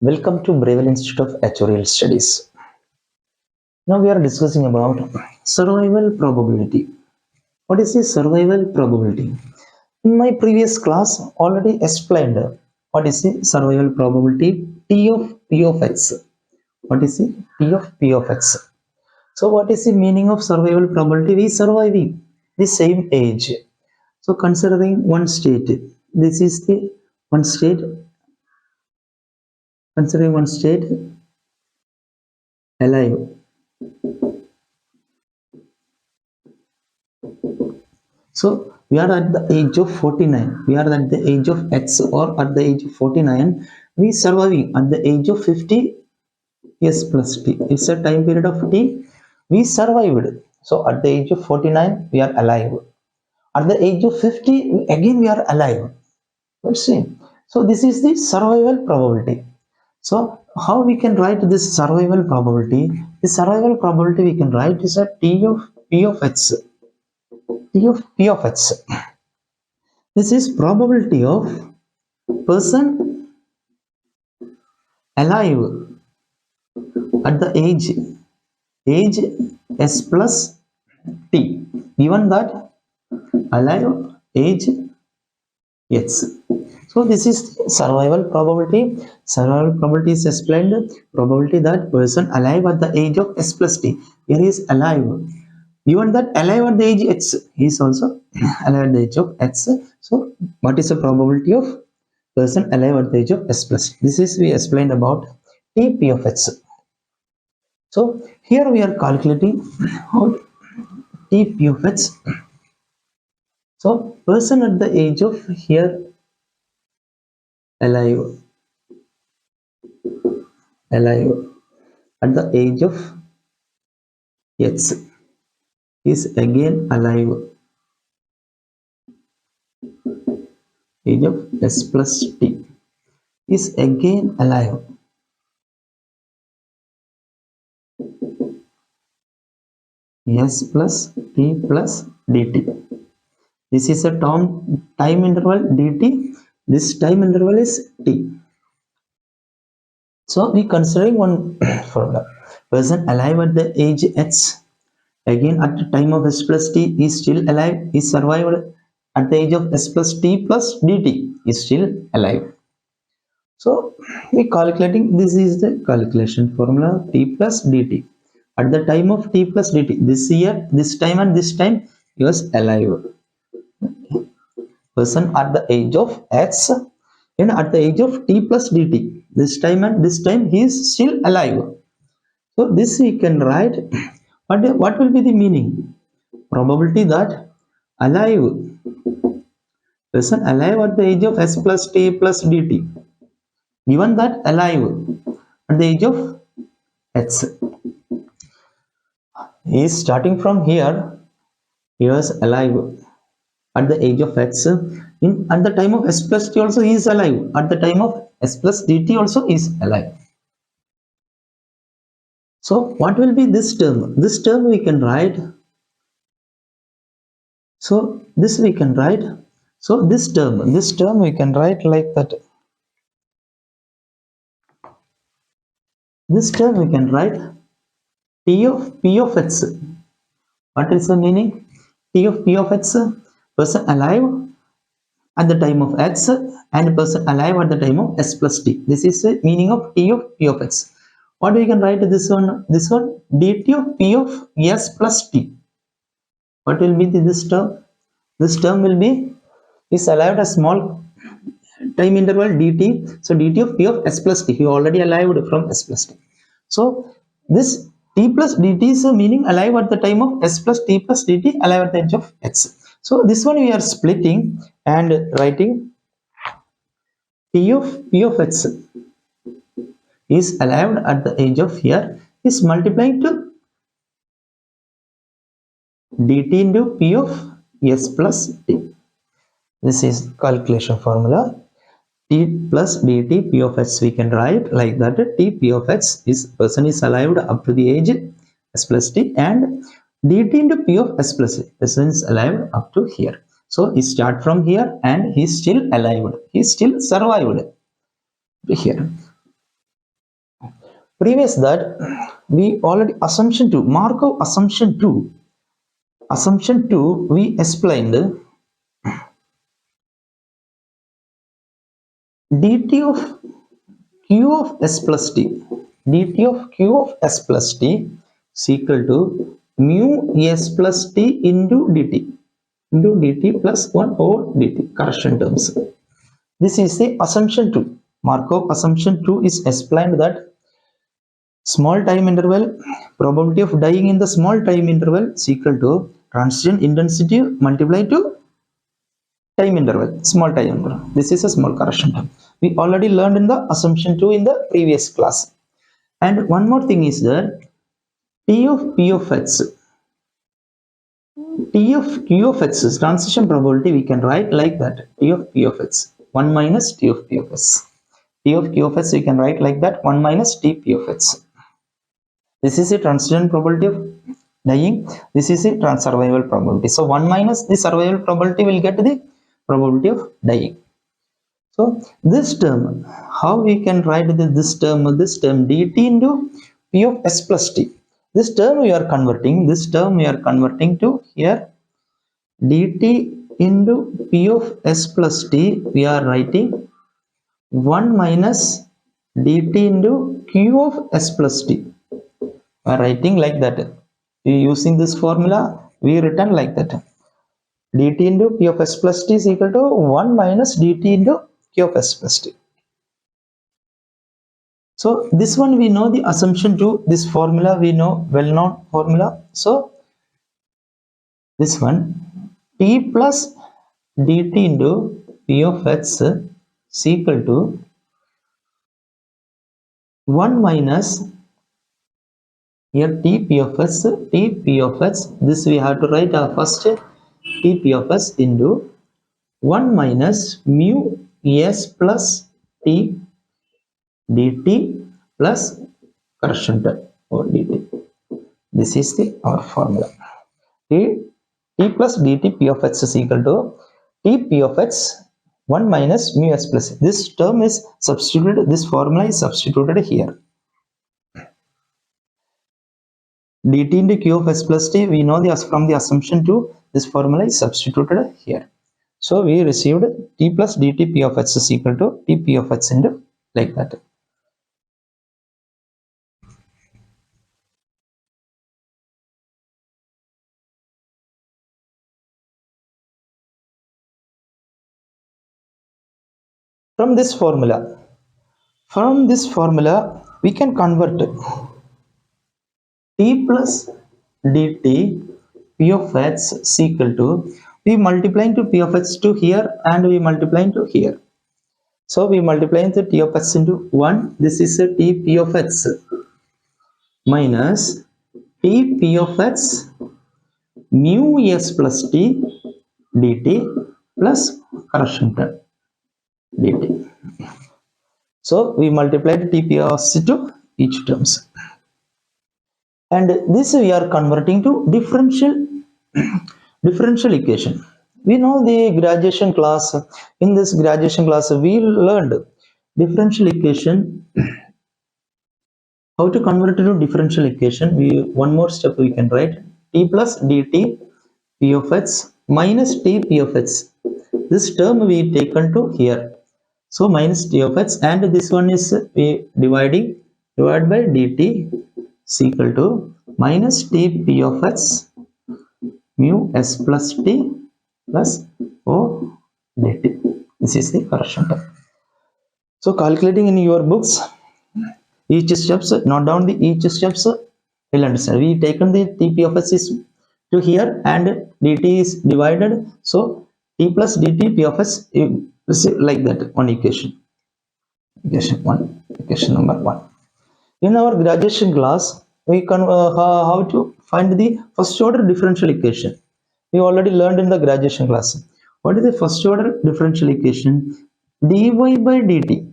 Welcome to Bravel Institute of Actuarial Studies. Now we are discussing about survival probability. What is the survival probability? In my previous class, already explained what is the survival probability T of P of X. What is the T of P of X? So what is the meaning of survival probability? We surviving the same age. So considering one state, this is the one state. Considering one state alive. So we are at the age of 49. We are at the age of X or at the age of 49. We surviving at the age of 50 years plus T. It's a time period of T. We survived. So at the age of 49, we are alive. At the age of 50, again we are alive. Let's see. So this is the survival probability. So how we can write this survival probability? The survival probability we can write is a T of P of X. T of P of X. This is probability of person alive at the age S plus T. Given that alive age X. So this is survival probability. Survival probability is explained probability that person alive at the age of S plus T. Here is alive. Given that alive at the age X, he is also alive at the age of X. So what is the probability of person alive at the age of S plus? This is we explained about T of X. So here we are calculating how T of X. So person at the age of here alive at the age of X is again alive age of S plus T is again alive S plus T plus dt. This is a time interval dt. This time interval is T. So we considering one formula. Person alive at the age X, again at the time of S plus T is still alive, is survived at the age of S plus T plus dt is still alive. So we calculating, this is the calculation formula T plus dt. At the time of T plus dt, this year, this time and this time he was alive. Person at the age of X and at the age of T plus dt, this time and this time he is still alive. So this we can write. What will be the meaning? Probability that alive, person alive at the age of S plus T plus dt, given that alive at the age of X is starting from here, he was alive at the age of X. At the time of S plus T also he is alive. At the time of S plus dt also is alive. So what will be this term? This term we can write. So this we can write. So this term we can write like that. This term we can write T of P of X. What is the meaning? T of P of X, person alive at the time of X and person alive at the time of S plus T. This is the meaning of T of P of X. What we can write this one? This one dt of P of S plus T. What will be this term? This term will be is alive at a small time interval dt. So dt of P of S plus T. He already alive from S plus T. So this T plus dt is a meaning alive at the time of S plus T plus dt alive at the age of X. So this one we are splitting and writing T of P of X is alive at the age of here is multiplying to dt into P of S plus T. This is calculation formula. T plus dt P of X we can write like that. T P of X is person is alive up to the age S plus T and dt into P of S plus T. Person is alive up to here. So he start from here and he is still alive. He is still survived here. Previous that we already assumption 2, Markov assumption 2. Assumption 2 we explained dt of q of s plus t, dt of q of s plus t is equal to mu s plus t into dt plus 1 over dt, correction terms. This is the assumption 2. Markov assumption 2 is explained that small time interval, probability of dying in the small time interval is equal to transition intensity multiplied to time interval, small time interval. This is a small correction term. We already learned in the assumption 2 in the previous class. And one more thing is that T of P of X, T of Q of X is transition probability, we can write like that, T of P of X, 1 minus T of P of S. T of Q of S we can write like that, 1 minus T P of X. This is a transition probability of dying. This is a survival probability. So 1 minus the survival probability will get the probability of dying. So this term, how we can write this term dt into p of s plus t. This term we are converting. To here dt into p of s plus t. We are writing 1 minus dt into q of s plus t. We are writing like that. Using this formula, we written like that. dt into p of s plus t is equal to 1 minus dt into q of s plus t. So this one we know the assumption to this formula, we know well-known formula. So this one t plus dt into p of x is equal to 1 minus here t p of x, this we have to write first t p of x into 1 minus mu s plus t dt plus correction term or dt. This is our formula. T plus dt p of x is equal to t p of x 1 minus mu s plus. This term is substituted, this formula is substituted here. dt into q of s plus t, we know from the assumption to this formula is substituted here. So we received t plus dt p of x is equal to t p of x into like that. From this formula, we can convert t plus dt p of x is equal to, we multiplying to p of x to here and we multiplying to here. So we multiplying the t of x into 1. This is a t p of x minus t p of x mu s plus t dt plus correction term dt. So we multiplied t p of x to each terms. And this we are converting to differential equation. We know the graduation class. In this graduation class, we learned differential equation. How to convert it to differential equation? One more step we can write t plus dt p of x minus t p of x. This term we taken to here. So minus t of x, and this one is we divided by dt is equal to minus t p of x mu s plus t plus o dt. This is the correction term. So calculating in your books, each steps, note down the each steps, will understand. We taken the t p of x is to here and dt is divided. So t plus dt p of x is like that, one equation. Equation number 1. In our graduation class, we can how to find the first order differential equation. We already learned in the graduation class. What is the first order differential equation? dy by dt.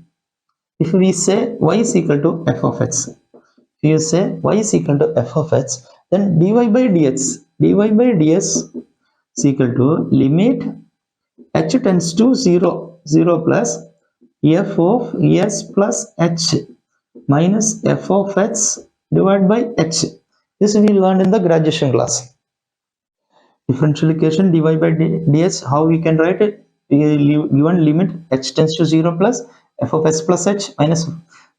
If we say y is equal to f of x, if you say y is equal to f of x, then dy by dx is equal to limit h tends to 0 plus f of s plus h minus f of x divided by h. This we learned in the graduation class. Differential equation dy by dx, how we can write it? Given limit h tends to 0 plus f of s plus h minus.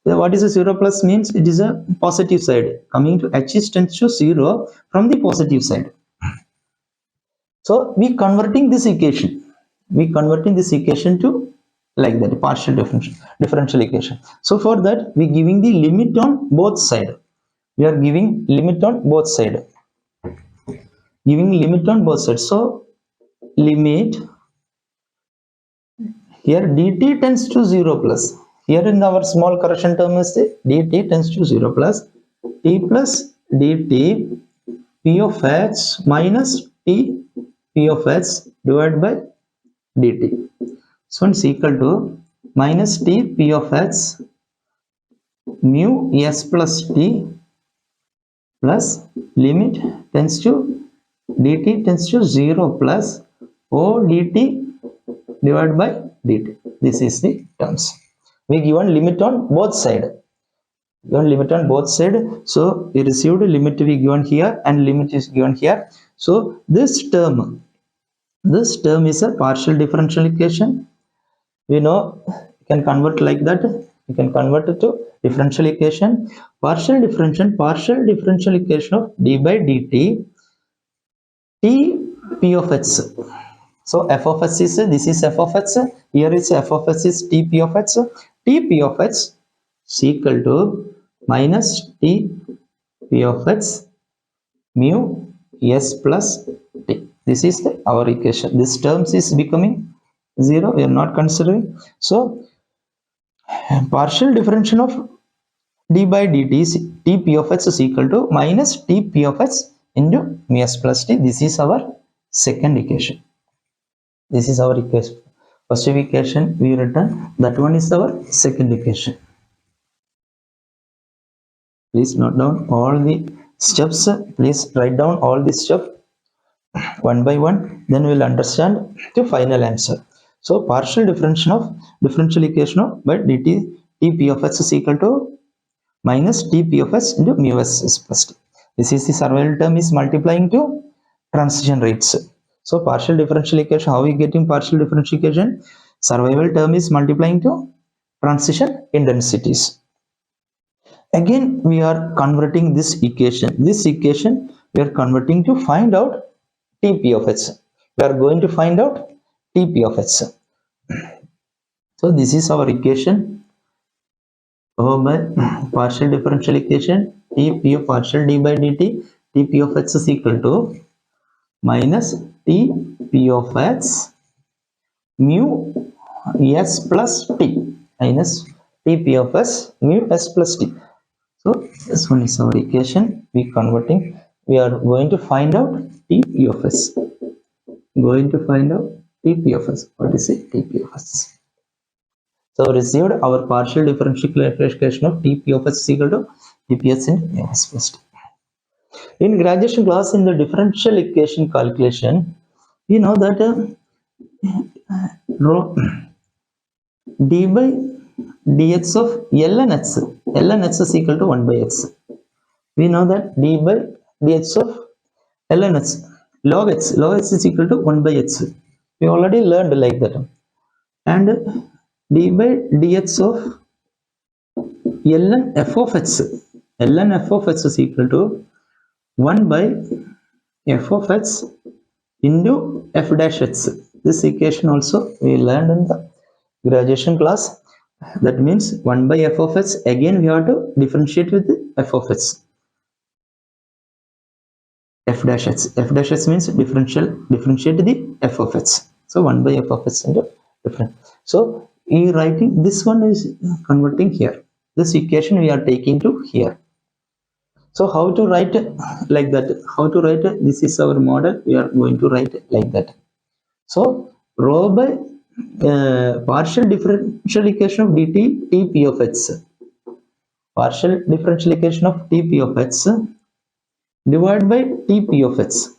What is a 0 plus means? It is a positive side. Coming to h is tends to 0 from the positive side. So we converting this equation. We converting this equation to like that, partial differential equation. So for that we giving the limit on both side. We are giving limit on both side. Giving limit on both sides. So limit here dt tends to 0 plus. Here in our small correction term is dt tends to 0 plus t plus dt p of x minus t p of x divided by dt. So it's equal to minus t p of x mu s plus t plus limit tends to dt tends to 0 plus o dt divided by dt. This is the terms. We given limit on both side. Given limit on both side. So we received limit we given here and limit is given here. So this term is a partial differential equation. We know you can convert like that. You can convert it to differential equation. Partial differential equation of d by dt t p of x. So f of x is, this is f of x, here is f of x is t p of x. T p of x is equal to minus t p of x mu s plus t. This is our equation. This terms is becoming 0. We are not considering. So partial differential of d by dt is t p of x is equal to minus t p of x into mu s plus t. This is our second equation. This is our equation. First equation we written, that one is our second equation. Please note down all the steps. Please write down all the steps one by one, then we will understand the final answer. So partial differential equation of by dt t p of x is equal to minus t p of x into mu s plus t. This is the survival term is multiplying to transition rates. So partial differential equation, how we getting partial differential equation? Survival term is multiplying to transition intensities. Again we are converting this equation. This equation we are converting to find out Tp of x. We are going to find out Tp of x. So this is our equation. By partial differential equation, Tp of partial d by dt, Tp of x is equal to minus Tp of x mu s plus t minus Tp of s mu s plus t. So this one is our equation. We converting. We are going to find out Tp of s. Going to find out Tp of s. What is it? Tp of s. So received our partial differential equation of Tp of s is equal to Tps in s plus t. In graduation class, in the differential equation calculation, we know that d by dx of ln x is equal to 1 by x. We know that d by dx of ln x log x is equal to 1 by x. We already learned like that. And d by dx of ln f of x is equal to 1 by f of x into f dash x. This equation also we learned in the graduation class. That means 1 by f of x, again we have to differentiate with f of x. F dash x means differentiate the f of x. So 1 by f of x into different. So in writing, this one is converting here. This equation we are taking to here. So how to write like that? How to write? This is our model. We are going to write like that. So rho by partial differential equation of dt Tp of x. Partial differential equation of Tp of x divided by Tp of x.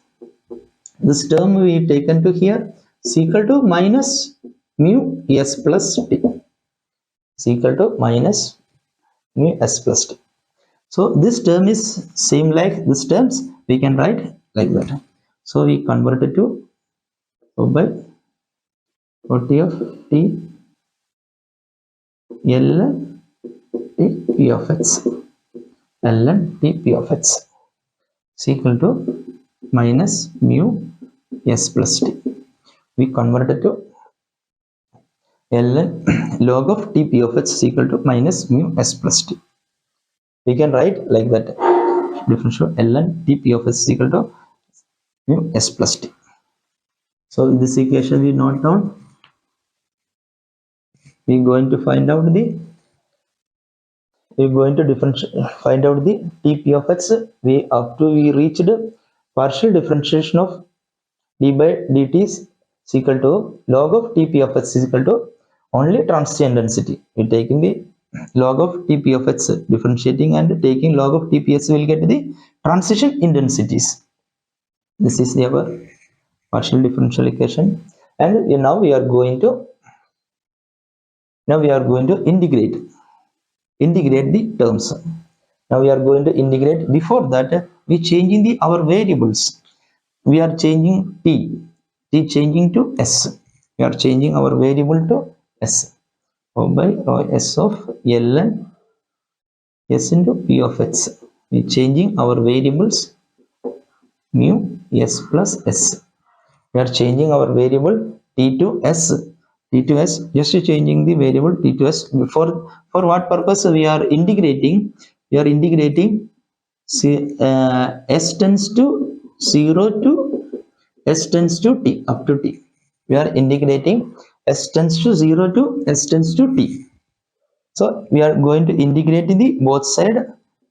This term we taken to here is equal to minus mu s plus t. Is equal to minus mu s plus t. So this term is same like this terms, we can write like that. So we convert it to by OT of t ln t p of x ln t p of x is equal to minus mu s plus t. We convert it to ln log of t p of x is equal to minus mu s plus t. We can write like that, differential ln t p of x is equal to mu s plus t. So in this equation we note down, we are going to find out the, find out the tp of x. We up to we reached partial differentiation of d by dt is equal to log of tp of x is equal to only transition density. We taking the log of tp of x differentiating and taking log of tps, will get the transition intensities. This is our partial differential equation. And now we are going to integrate the terms. Now we are going to integrate. Before that, we changing the our variables. We are changing t changing to s. We are changing our variable to s. O by rho s of ln s into p of x. We changing our variables mu s plus s. We are changing our variable t to s. Just changing the variable t to s. For what purpose we are integrating? We are integrating s tends to 0 to s tends to t up to t. We are integrating s tends to 0 to s tends to t. So we are going to integrate the both side.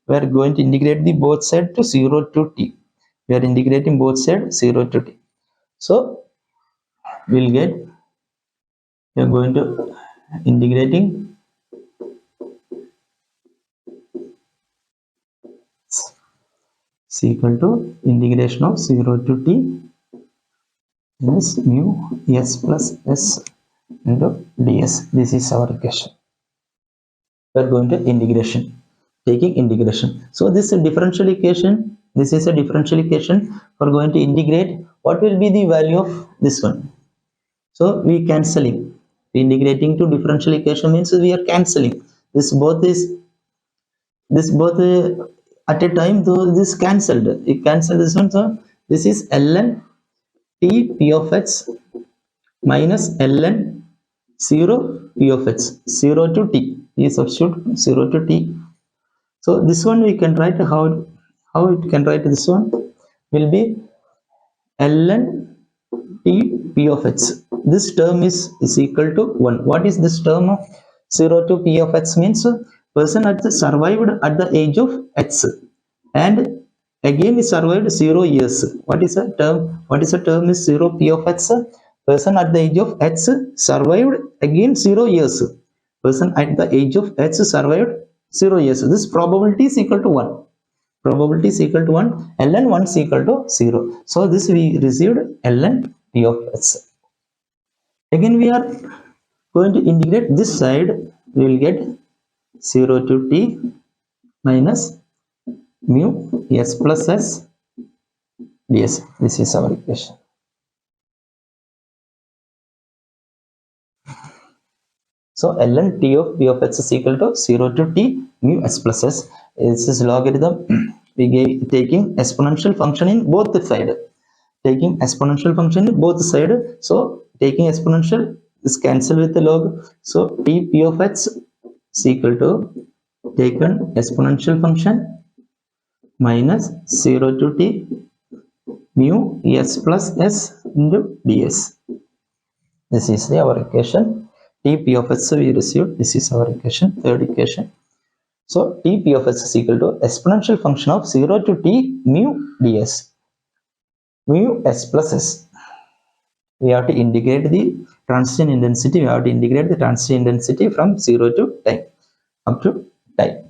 We are going to integrate the both side to 0 to t. We are integrating both side 0 to t. So we'll get, we are going to integrating is equal to integration of 0 to t is mu s plus s into ds. This is our equation. We are going to integration, taking integration. So this is a differential equation. This is a differential equation. For going to integrate, what will be the value of this one? So we cancelling. Integrating to differential equation means we are cancelling. This both is, this both at a time, though this cancelled. It cancelled this one. So this is ln t p of x minus ln 0 p of x 0 to t. We substitute 0 to t. So this one we can write how it can write. This one will be ln t p of x. This term is equal to 1. What is this term of 0 to p of x means? Person at the survived at the age of x and again he survived 0 years. What is a term? What is a term is 0 p of x? Person at the age of x survived again 0 years. Person at the age of x survived 0 years. This probability is equal to 1. Probability is equal to 1. ln 1 is equal to 0. So this we received ln p of x. Again we are going to integrate this side. We will get 0 to t minus mu s plus s ds. This is our equation. So ln t of p of x is equal to 0 to t mu s plus s. This is logarithm. We taking exponential function in both the side. Taking exponential function in both side. So taking exponential is cancelled with the log. So t p of x is equal to taken exponential function minus 0 to t mu s plus s into ds. This is our equation. T p of x we received. This is our equation, third equation. So t p of x is equal to exponential function of 0 to t mu ds. Mu s plus s. We have to integrate the transition intensity. We have to integrate the transition intensity from 0 to time up to time.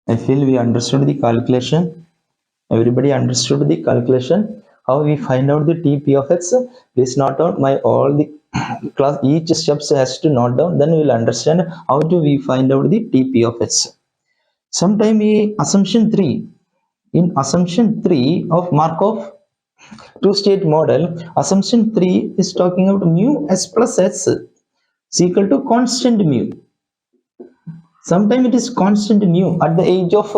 I feel we understood the calculation. Everybody understood the calculation. How we find out the TP of x? Please note down my all the class, each steps has to note down, then we will understand how do we find out the TP of x. Sometime assumption 3, in assumption 3 of Markov two-state model, assumption 3 is talking about mu s plus s is equal to constant mu. Sometimes it is constant mu at the age of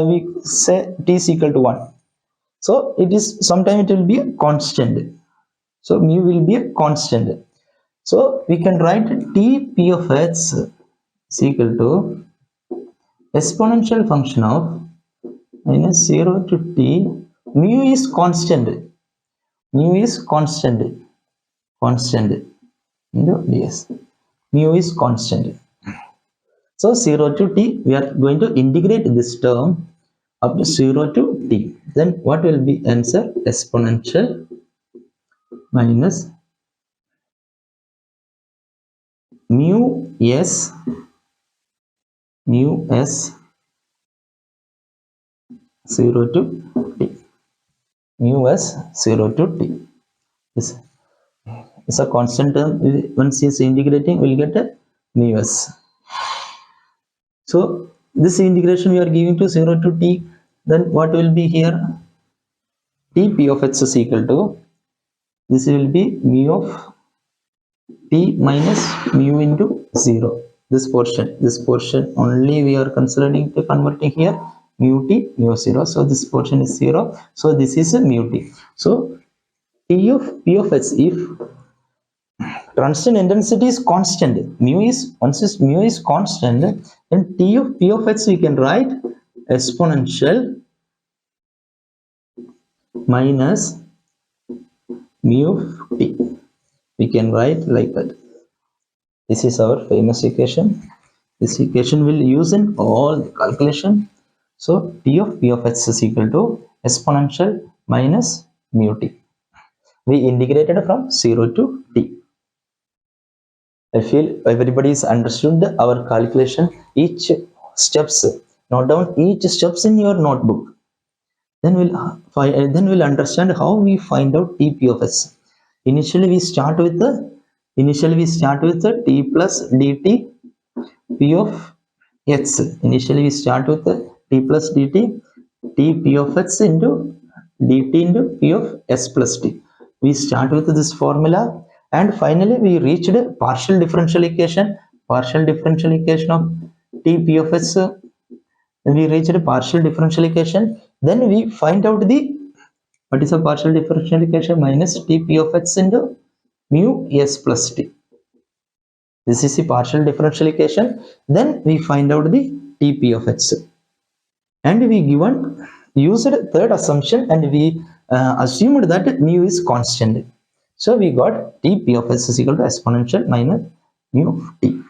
we say t is equal to 1. So it is, sometimes it will be a constant. So mu will be a constant. So we can write t p of x is equal to exponential function of minus 0 to t. Mu is constant. Mu is constant. Constant into ds. Mu is constant. So 0 to t, we are going to integrate this term up to 0 to t. Then what will be answer? Exponential minus mu s 0 to t. Mu s 0 to t. This is a constant term. Once is integrating, we'll get a mu s. So this integration we are giving to 0 to t. Then what will be here? Tp of x is equal to, this will be mu of t minus mu into 0. This portion only we are considering to converting here, mu t mu 0. So this portion is 0. So this is a mu t. So t of p of x, if transition intensity is constant, mu is, once is mu is constant, then t of p of x we can write exponential minus mu of t. We can write like that. This is our famous equation. This equation will use in all the calculation. So t of p of x is equal to exponential minus mu t. We integrated from 0 to t. I feel everybody is understood our calculation. Each steps, note down each steps in your notebook. Then we'll understand how we find out TP of s. Initially we start with the t plus dt p of x. Initially we start with the t plus dt t p of x into dt into p of s plus t. We start with this formula, and finally we reached a partial differential equation of t p of x. We reached a partial differential equation. Then we find out the, what is a partial differential equation? Minus tp of x into mu s plus t. This is the partial differential equation. Then we find out the tp of x, and we used third assumption, and we assumed that mu is constant. So we got tp of x is equal to exponential minus mu of t.